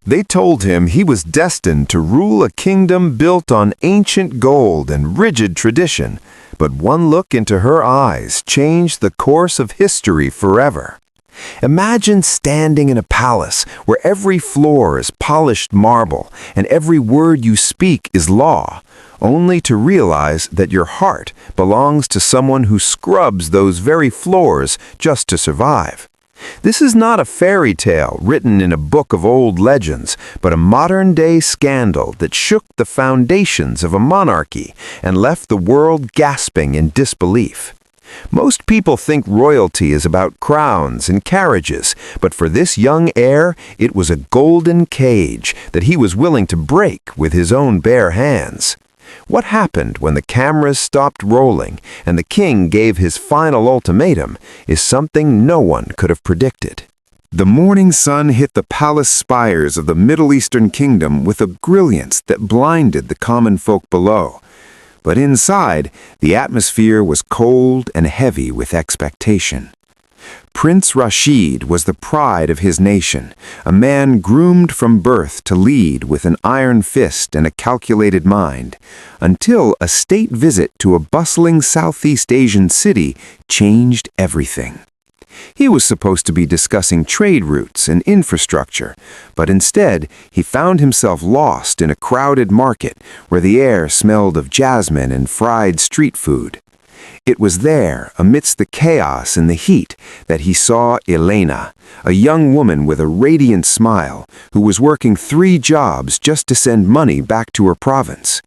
They told him he was destined to rule a kingdom built on ancient gold and rigid tradition, but one look into her eyes changed the course of history forever. Imagine standing in a palace where every floor is polished marble and every word you speak is law, only to realize that your heart belongs to someone who scrubs those very floors just to survive. This is not a fairy tale written in a book of old legends, but a modern-day scandal that shook the foundations of a monarchy and left the world gasping in disbelief. Most people think royalty is about crowns and carriages, but for this young heir, it was a golden cage that he was willing to break with his own bare hands. What happened when the cameras stopped rolling and the king gave his final ultimatum is something no one could have predicted. The morning sun hit the palace spires of the Middle Eastern kingdom with a brilliance that blinded the common folk below. But inside, the atmosphere was cold and heavy with expectation. Prince Rashid was the pride of his nation, a man groomed from birth to lead with an iron fist and a calculated mind, until a state visit to a bustling Southeast Asian city changed everything. He was supposed to be discussing trade routes and infrastructure, but instead he found himself lost in a crowded market where the air smelled of jasmine and fried street food. It was there, amidst the chaos and the heat, that he saw Elena, a young woman with a radiant smile, who was working 3 jobs just to send money back to her province.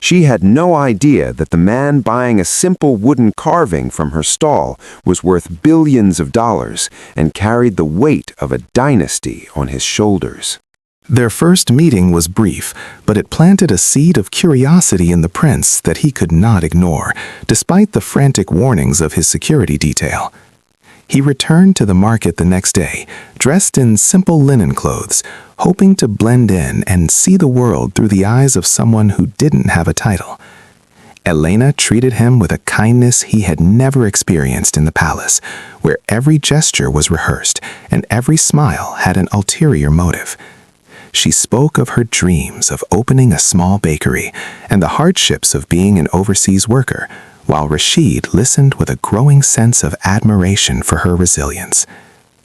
She had no idea that the man buying a simple wooden carving from her stall was worth billions of dollars and carried the weight of a dynasty on his shoulders. Their first meeting was brief, but it planted a seed of curiosity in the prince that he could not ignore, despite the frantic warnings of his security detail. He returned to the market the next day, dressed in simple linen clothes, hoping to blend in and see the world through the eyes of someone who didn't have a title. Elena treated him with a kindness he had never experienced in the palace, where every gesture was rehearsed and every smile had an ulterior motive. She spoke of her dreams of opening a small bakery and the hardships of being an overseas worker, while Rashid listened with a growing sense of admiration for her resilience.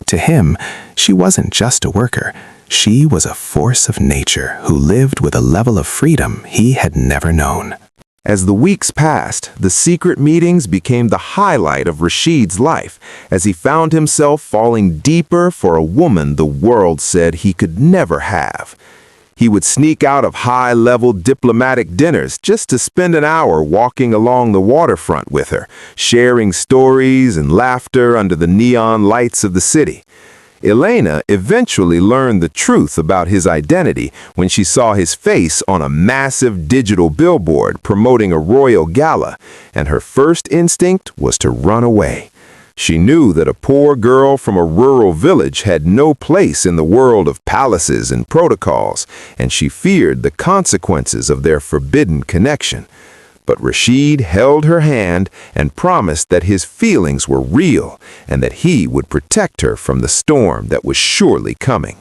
To him, she wasn't just a worker. She was a force of nature who lived with a level of freedom he had never known. As the weeks passed, the secret meetings became the highlight of Rashid's life, as he found himself falling deeper for a woman the world said he could never have. He would sneak out of high-level diplomatic dinners just to spend an hour walking along the waterfront with her, sharing stories and laughter under the neon lights of the city. Elena eventually learned the truth about his identity when she saw his face on a massive digital billboard promoting a royal gala, and her first instinct was to run away. She knew that a poor girl from a rural village had no place in the world of palaces and protocols, and she feared the consequences of their forbidden connection. But Rashid held her hand and promised that his feelings were real and that he would protect her from the storm that was surely coming.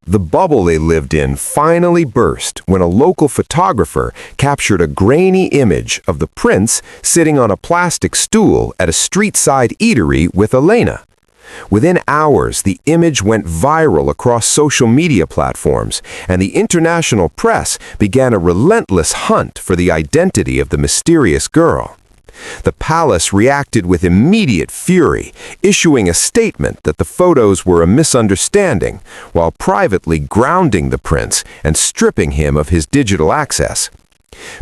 The bubble they lived in finally burst when a local photographer captured a grainy image of the prince sitting on a plastic stool at a street-side eatery with Elena. Within hours, the image went viral across social media platforms, and the international press began a relentless hunt for the identity of the mysterious girl. The palace reacted with immediate fury, issuing a statement that the photos were a misunderstanding, while privately grounding the prince and stripping him of his digital access.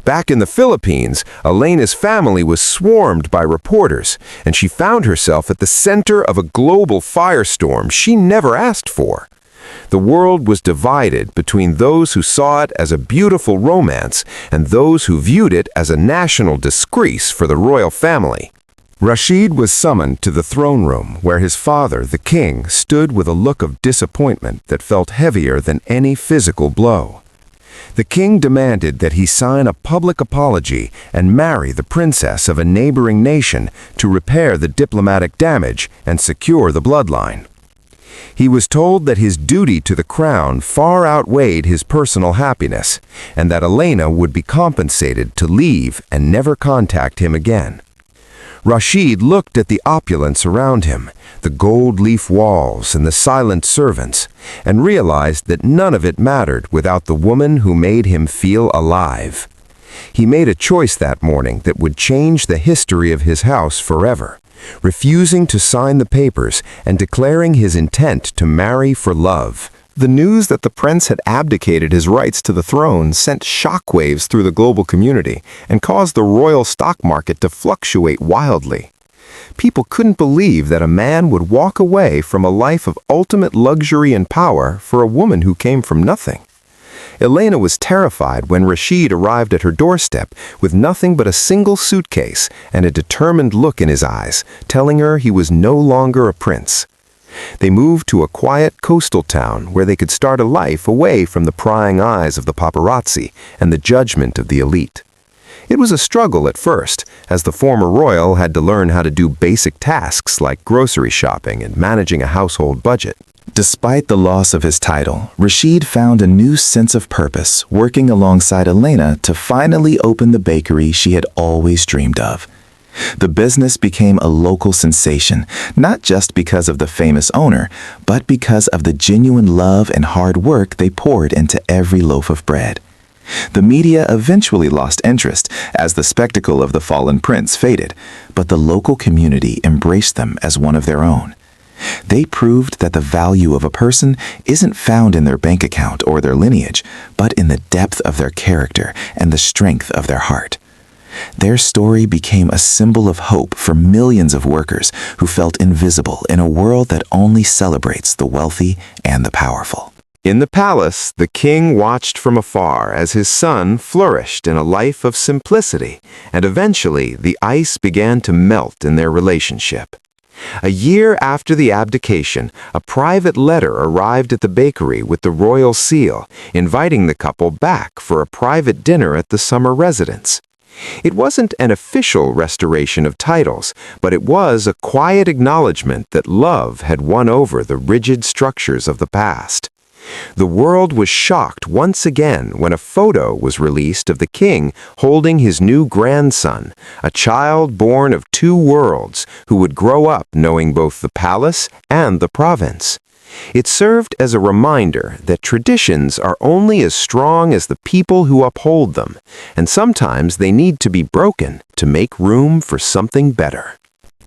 Back in the Philippines, Elena's family was swarmed by reporters, and she found herself at the center of a global firestorm she never asked for. The world was divided between those who saw it as a beautiful romance and those who viewed it as a national disgrace for the royal family. Rashid was summoned to the throne room, where his father, the king, stood with a look of disappointment that felt heavier than any physical blow. The king demanded that he sign a public apology and marry the princess of a neighboring nation to repair the diplomatic damage and secure the bloodline. He was told that his duty to the crown far outweighed his personal happiness, and that Elena would be compensated to leave and never contact him again. Rashid looked at the opulence around him, the gold leaf walls and the silent servants, and realized that none of it mattered without the woman who made him feel alive. He made a choice that morning that would change the history of his house forever, refusing to sign the papers and declaring his intent to marry for love. The news that the prince had abdicated his rights to the throne sent shockwaves through the global community and caused the royal stock market to fluctuate wildly. People couldn't believe that a man would walk away from a life of ultimate luxury and power for a woman who came from nothing. Elena was terrified when Rashid arrived at her doorstep with nothing but a single suitcase and a determined look in his eyes, telling her he was no longer a prince. They moved to a quiet coastal town where they could start a life away from the prying eyes of the paparazzi and the judgment of the elite. It was a struggle at first, as the former royal had to learn how to do basic tasks like grocery shopping and managing a household budget. Despite the loss of his title, Rashid found a new sense of purpose working alongside Elena to finally open the bakery she had always dreamed of. The business became a local sensation, not just because of the famous owner, but because of the genuine love and hard work they poured into every loaf of bread. The media eventually lost interest as the spectacle of the fallen prince faded, but the local community embraced them as one of their own. They proved that the value of a person isn't found in their bank account or their lineage, but in the depth of their character and the strength of their heart. Their story became a symbol of hope for millions of workers who felt invisible in a world that only celebrates the wealthy and the powerful. In the palace, the king watched from afar as his son flourished in a life of simplicity, and eventually the ice began to melt in their relationship. A year after the abdication, a private letter arrived at the bakery with the royal seal, inviting the couple back for a private dinner at the summer residence. It wasn't an official restoration of titles, but it was a quiet acknowledgement that love had won over the rigid structures of the past. The world was shocked once again when a photo was released of the king holding his new grandson, a child born of two worlds who would grow up knowing both the palace and the province. It served as a reminder that traditions are only as strong as the people who uphold them, and sometimes they need to be broken to make room for something better.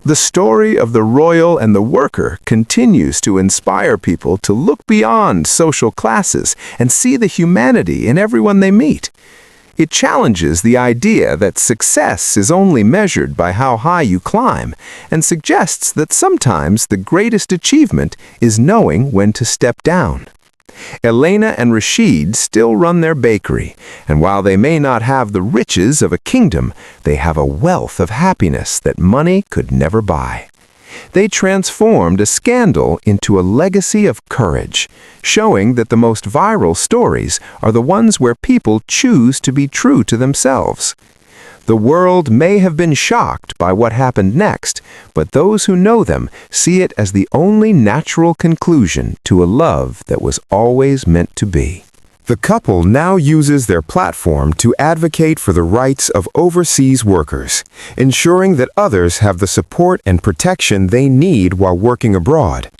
The story of the royal and the worker continues to inspire people to look beyond social classes and see the humanity in everyone they meet. It challenges the idea that success is only measured by how high you climb, and suggests that sometimes the greatest achievement is knowing when to step down. Elena and Rashid still run their bakery, and while they may not have the riches of a kingdom, they have a wealth of happiness that money could never buy. They transformed a scandal into a legacy of courage, showing that the most viral stories are the ones where people choose to be true to themselves. The world may have been shocked by what happened next, but those who know them see it as the only natural conclusion to a love that was always meant to be. The couple now uses their platform to advocate for the rights of overseas workers, ensuring that others have the support and protection they need while working abroad.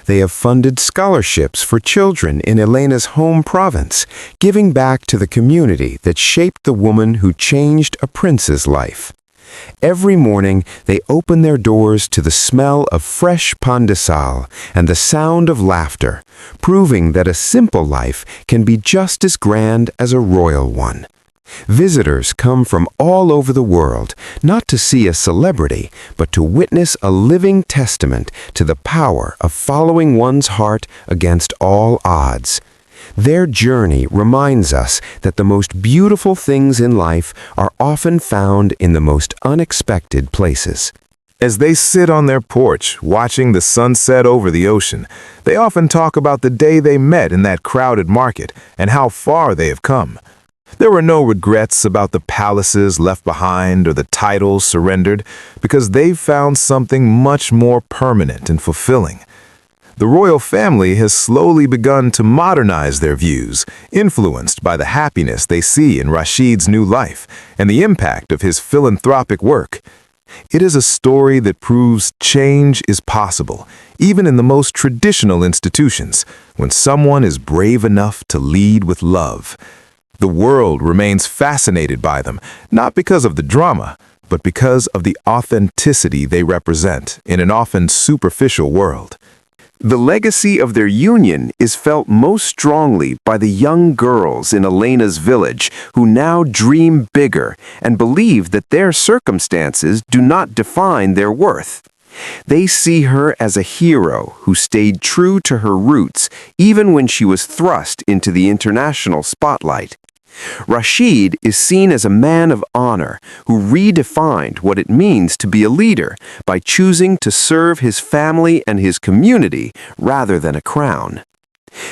They have funded scholarships for children in Elena's home province, giving back to the community that shaped the woman who changed a prince's life. Every morning, they open their doors to the smell of fresh pain de sal and the sound of laughter, proving that a simple life can be just as grand as a royal one. Visitors come from all over the world, not to see a celebrity, but to witness a living testament to the power of following one's heart against all odds. Their journey reminds us that the most beautiful things in life are often found in the most unexpected places. As they sit on their porch, watching the sunset over the ocean, they often talk about the day they met in that crowded market and how far they have come. There were no regrets about the palaces left behind or the titles surrendered, because they've found something much more permanent and fulfilling. The royal family has slowly begun to modernize their views, influenced by the happiness they see in Rashid's new life and the impact of his philanthropic work. It is a story that proves change is possible, even in the most traditional institutions, when someone is brave enough to lead with love. The world remains fascinated by them, not because of the drama, but because of the authenticity they represent in an often superficial world. The legacy of their union is felt most strongly by the young girls in Elena's village who now dream bigger and believe that their circumstances do not define their worth. They see her as a hero who stayed true to her roots even when she was thrust into the international spotlight. Rashid is seen as a man of honor who redefined what it means to be a leader by choosing to serve his family and his community rather than a crown.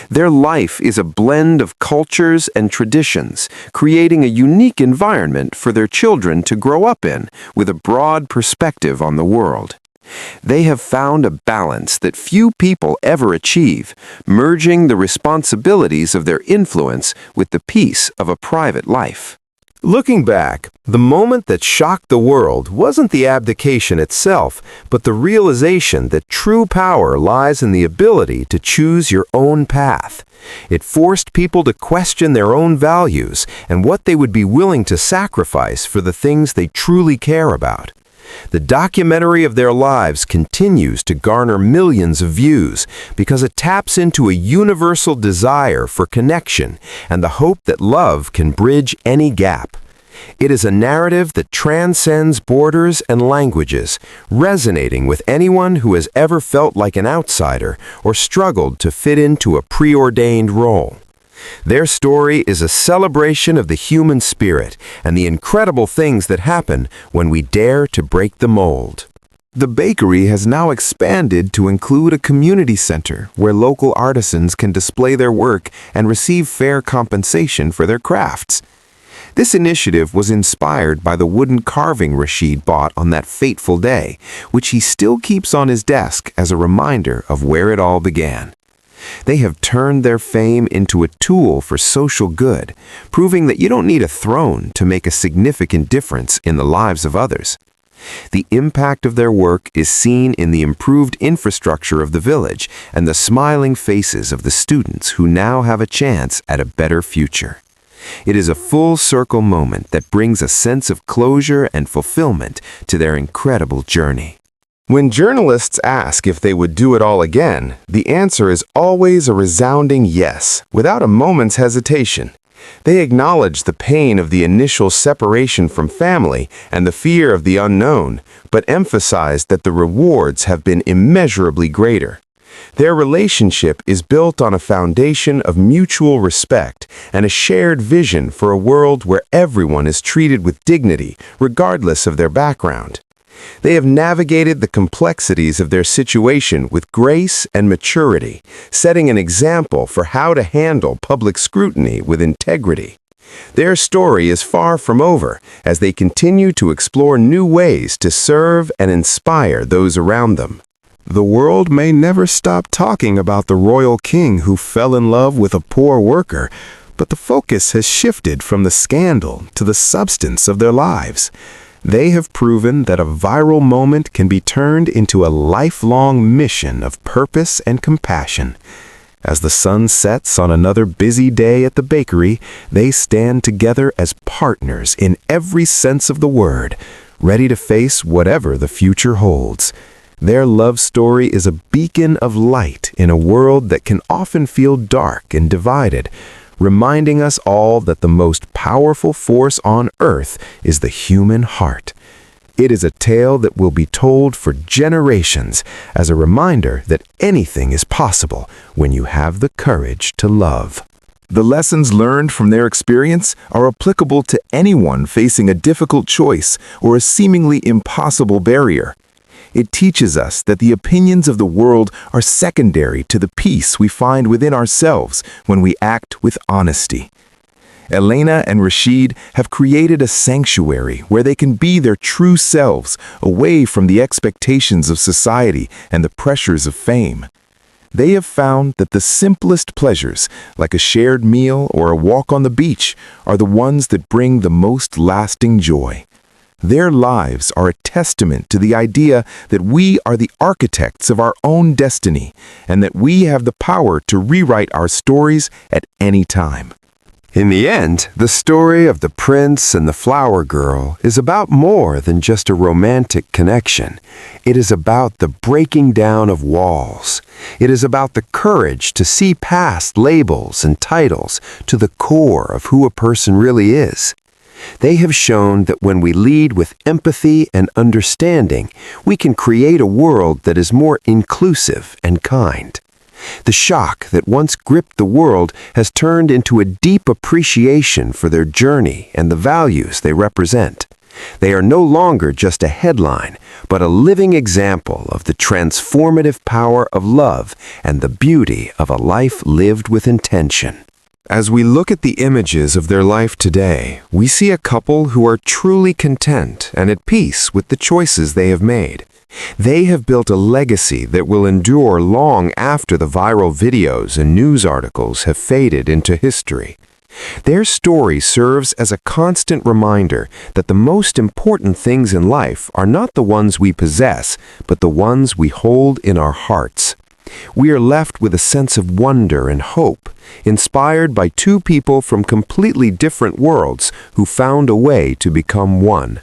Their life is a blend of cultures and traditions, creating a unique environment for their children to grow up in with a broad perspective on the world. They have found a balance that few people ever achieve, merging the responsibilities of their influence with the peace of a private life. Looking back, the moment that shocked the world wasn't the abdication itself, but the realization that true power lies in the ability to choose your own path. It forced people to question their own values and what they would be willing to sacrifice for the things they truly care about. The documentary of their lives continues to garner millions of views because it taps into a universal desire for connection and the hope that love can bridge any gap. It is a narrative that transcends borders and languages, resonating with anyone who has ever felt like an outsider or struggled to fit into a preordained role. Their story is a celebration of the human spirit and the incredible things that happen when we dare to break the mold. The bakery has now expanded to include a community center where local artisans can display their work and receive fair compensation for their crafts. This initiative was inspired by the wooden carving Rashid bought on that fateful day, which he still keeps on his desk as a reminder of where it all began. They have turned their fame into a tool for social good, proving that you don't need a throne to make a significant difference in the lives of others. The impact of their work is seen in the improved infrastructure of the village and the smiling faces of the students who now have a chance at a better future. It is a full-circle moment that brings a sense of closure and fulfillment to their incredible journey. When journalists ask if they would do it all again, the answer is always a resounding yes, without a moment's hesitation. They acknowledge the pain of the initial separation from family and the fear of the unknown, but emphasize that the rewards have been immeasurably greater. Their relationship is built on a foundation of mutual respect and a shared vision for a world where everyone is treated with dignity, regardless of their background. They have navigated the complexities of their situation with grace and maturity, setting an example for how to handle public scrutiny with integrity. Their story is far from over as they continue to explore new ways to serve and inspire those around them. The world may never stop talking about the royal king who fell in love with a poor worker, but the focus has shifted from the scandal to the substance of their lives. They have proven that a viral moment can be turned into a lifelong mission of purpose and compassion. As the sun sets on another busy day at the bakery, they stand together as partners in every sense of the word, ready to face whatever the future holds. Their love story is a beacon of light in a world that can often feel dark and divided, reminding us all that the most powerful force on earth is the human heart. It is a tale that will be told for generations as a reminder that anything is possible when you have the courage to love. The lessons learned from their experience are applicable to anyone facing a difficult choice or a seemingly impossible barrier. It teaches us that the opinions of the world are secondary to the peace we find within ourselves when we act with honesty. Elena and Rashid have created a sanctuary where they can be their true selves, away from the expectations of society and the pressures of fame. They have found that the simplest pleasures, like a shared meal or a walk on the beach, are the ones that bring the most lasting joy. Their lives are a testament to the idea that we are the architects of our own destiny and that we have the power to rewrite our stories at any time. In the end, the story of the prince and the flower girl is about more than just a romantic connection. It is about the breaking down of walls. It is about the courage to see past labels and titles to the core of who a person really is. They have shown that when we lead with empathy and understanding, we can create a world that is more inclusive and kind. The shock that once gripped the world has turned into a deep appreciation for their journey and the values they represent. They are no longer just a headline, but a living example of the transformative power of love and the beauty of a life lived with intention. As we look at the images of their life today, we see a couple who are truly content and at peace with the choices they have made. They have built a legacy that will endure long after the viral videos and news articles have faded into history. Their story serves as a constant reminder that the most important things in life are not the ones we possess, but the ones we hold in our hearts. We are left with a sense of wonder and hope, inspired by two people from completely different worlds who found a way to become one.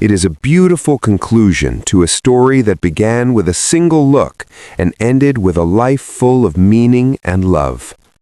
It is a beautiful conclusion to a story that began with a single look and ended with a life full of meaning and love.